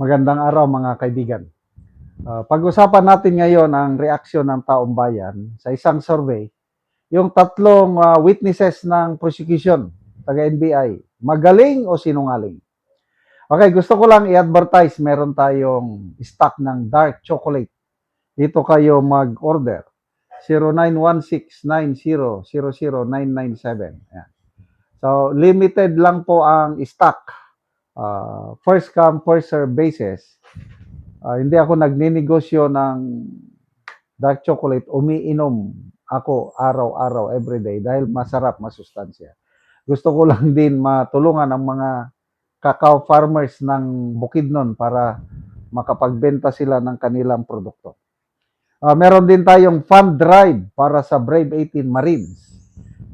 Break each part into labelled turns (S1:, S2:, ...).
S1: Magandang araw mga kaibigan. Pag-usapan natin ngayon ang reaksyon ng taong bayan sa isang survey, yung tatlong witnesses ng prosecution, taga-NBI, magaling o sinungaling? Okay, gusto ko lang i-advertise, meron tayong stock ng dark chocolate. Dito kayo mag-order. 091690000997. Ayan. So, limited lang po ang stock. First come, first serve basis. Hindi ako nagninegosyo ng dark chocolate. Umiinom ako araw-araw, everyday, dahil masarap, masustansya. Gusto ko lang din matulungan ang mga cacao farmers ng Bukidnon para makapagbenta sila ng kanilang produkto. Meron din tayong fund drive para sa Brave 18 Marines.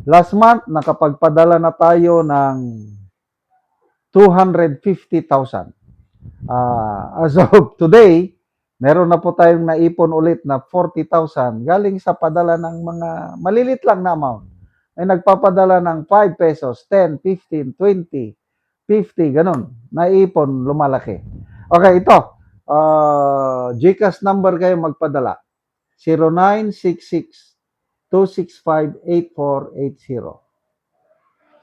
S1: Last month, nakapagpadala na tayo ng 250,000. As of today, meron na po tayong naipon ulit na 40,000 galing sa padala ng mga malilit lang na amount. Ay nagpapadala ng 5 pesos, 10, 15, 20, 50, ganun. Naipon, lumalaki. Okay, ito. GCash number kayo magpadala. 0966-265-8480.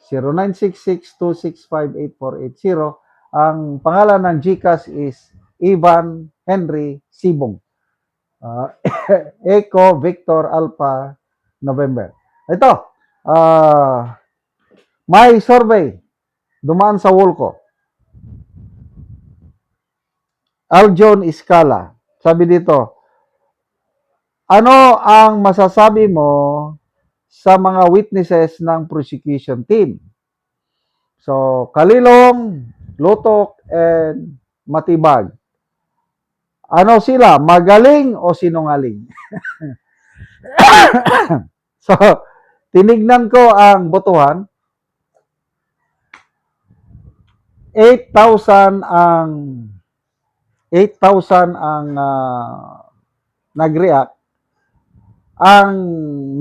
S1: 0966-265-8480. Ang pangalan ng GCash is Ivan Henry Sibong. Echo Victor Alpha November. Ito, may survey dumaan sa wall ko. Aljon Escala. Sabi dito, ano ang masasabi mo sa mga witnesses ng prosecution team? So, Kalilong, Lutok, and Matibag. Ano sila? Magaling o sinungaling? So, tinignan ko ang botohan. 8,000 ang nag-react. Ang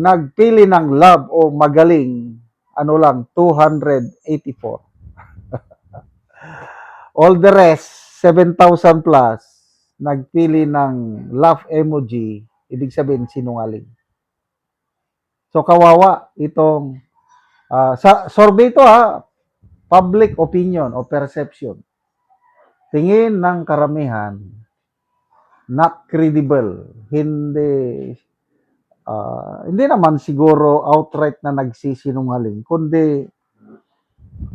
S1: nagpili ng love o magaling, ano lang, 284. All the rest, 7,000 plus, nagpili ng love emoji, ibig sabihin sinungaling. So kawawa itong sa survey to public opinion o perception. Tingin ng karamihan, not credible. Hindi naman siguro outright na nagsisinungaling, kundi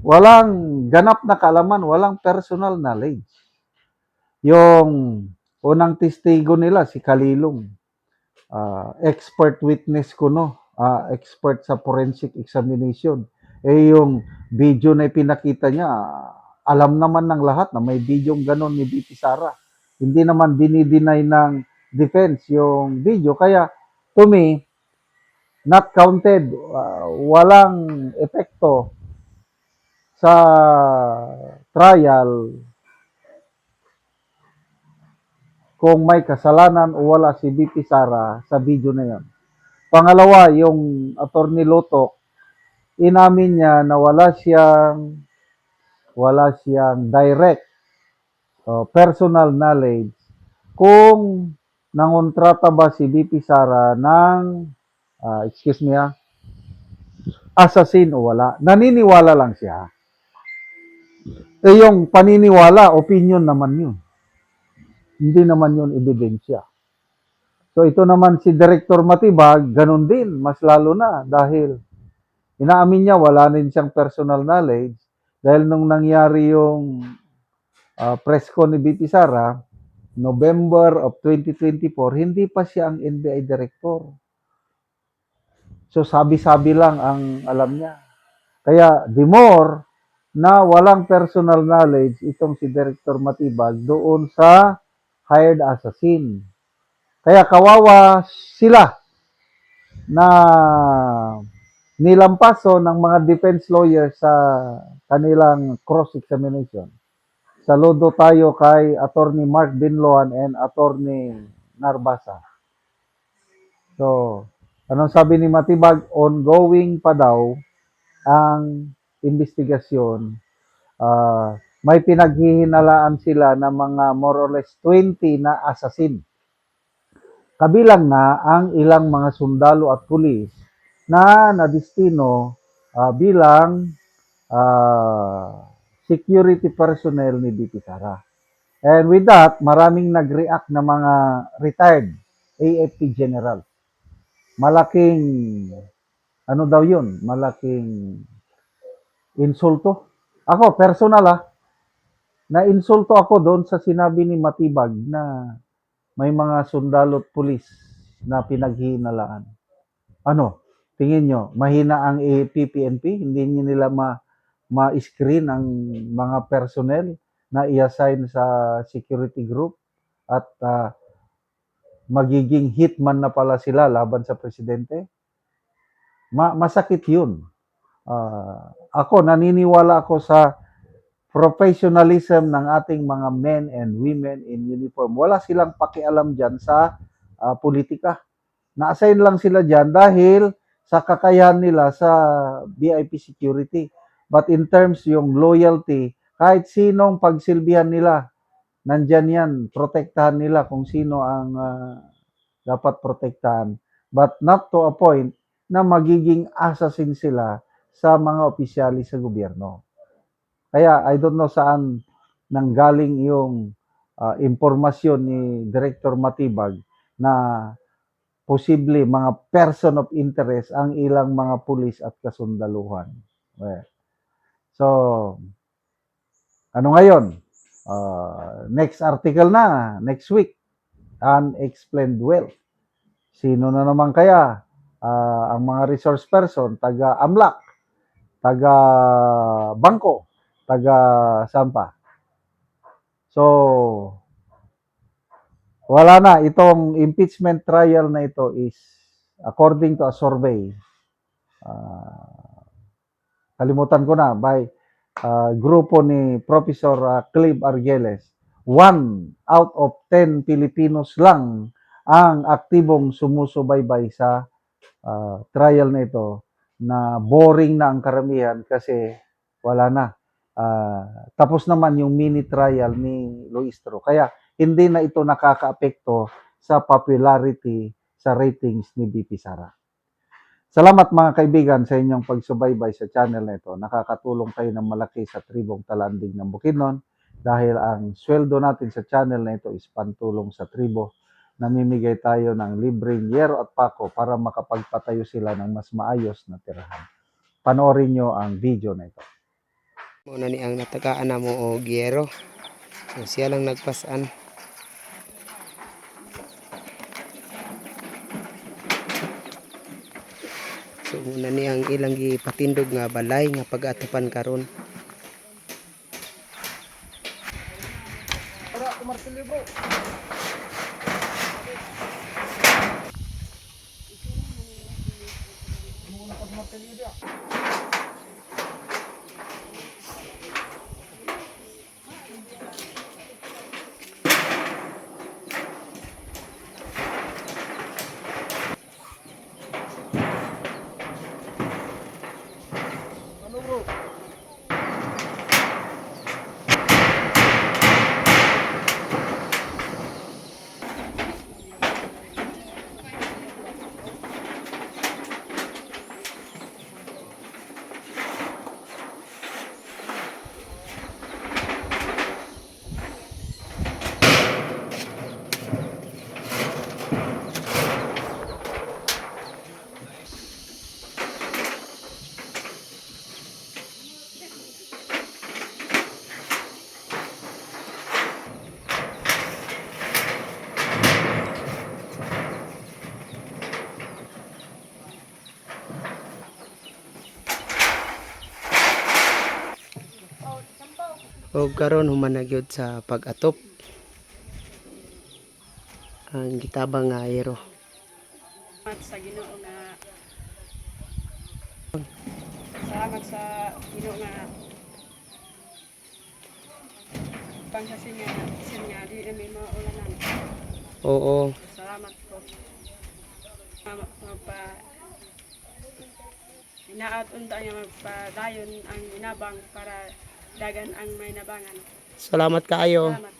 S1: walang ganap na kaalaman, walang personal knowledge. Yung unang testigo nila, si Kalilong, expert witness ko, expert sa forensic examination. Yung video na pinakita niya, alam naman ng lahat na may video ganon ni BP Sara. Hindi naman dinideny ng defense yung video. Kaya, to me, not counted, walang epekto sa trial kung may kasalanan o wala si BP Sara sa video na yan. Pangalawa, yung attorney Lotok, inamin niya na wala siyang direct personal knowledge kung nangontrata ba si BP Sara ng assassin o wala. Naniniwala lang siya. Yung paniniwala, opinion naman yun. Hindi naman yun ebidensya. So ito naman si Director Matibag, ganun din, mas lalo na dahil inaamin niya wala rin siyang personal knowledge dahil nung nangyari yung press con ni BP Sara, November of 2024, hindi pa siya ang NBI Director. So sabi-sabi lang ang alam niya. Kaya the more na walang personal knowledge itong si Director Matibag doon sa hired assassin. Kaya kawawa sila na nilampaso ng mga defense lawyers sa kanilang cross-examination. Saludo tayo kay Attorney Mark Binloan and Attorney Narbasa. So, anong sabi ni Matibag? Ongoing pa daw ang investigasyon. may pinaghihinalaan sila ng mga more or less 20 na assassin. Kabilang na ang ilang mga sundalo at pulis na nadistino bilang security personnel ni BP Sara. And with that, maraming nag-react na mga retired AFP general. Malaking, ano daw yun? Malaking insulto. Ako, personal na-insulto ako doon sa sinabi ni Matibag na may mga sundalo at pulis na pinaghihinalaan. Ano? Tingin nyo, mahina ang PPNP? Hindi nyo nila ma-screen ang mga personnel na i-assign sa security group at magiging hitman na pala sila laban sa presidente? Masakit yun. Ako, naniniwala ako sa professionalism ng ating mga men and women in uniform. Wala silang pakialam dyan sa politika. Na-assign lang sila dyan dahil sa kakayahan nila sa VIP security. But in terms yung loyalty, kahit sinong pagsilbihan nila, nandyan yan, protektahan nila kung sino ang dapat protektahan. But not to a point na magiging assassin sila sa mga opisyali sa gobyerno. Kaya I don't know saan nanggaling yung impormasyon ni Director Matibag na posible mga person of interest ang ilang mga pulis at kasundaluhan. Well, so, ano ngayon? Next article na, next week, unexplained wealth. Sino na naman kaya ang mga resource person, taga-AMLAC, taga-bangko, taga-sampa. So, wala na. Itong impeachment trial na ito is, according to a survey, kalimutan ko na, by grupo ni Professor Clive Argeles, 1 out of 10 Filipinos lang ang aktibong sumusubaybay sa trial na ito, na boring na ang karamihan kasi wala na. Tapos naman yung mini trial ni Luistro. Kaya hindi na ito nakakaapekto sa popularity, sa ratings ni BP Sara. Salamat mga kaibigan sa inyong pagsubaybay sa channel na ito. Nakakatulong kayo ng malaki sa tribong Talanding ng Bukidnon dahil ang sweldo natin sa channel na ito is pantulong sa tribo. Namimigay tayo ng libreng yero at pako para makapagpatayo sila ng mas maayos na tirahan. Panoorin nyo ang video na ito.
S2: Muna ni ang natagaan na mo o giyero. So, siya lang nagpasan. So muna ni ang ilang gipatindog nga balay nga pag-atupan karon. O karon human na gyud sa pag-atop ang gitabang nga ayero.
S3: Sa Ginoo nga salamat sa Ginoo nga panghasin nga sin nga di na may mga ulanan.
S2: Oo.
S3: Salamat po. Magpa inaat unta niya magpadayon ang inabang para dagan ang may nabangan.
S2: Salamat kaayo.
S3: Salamat.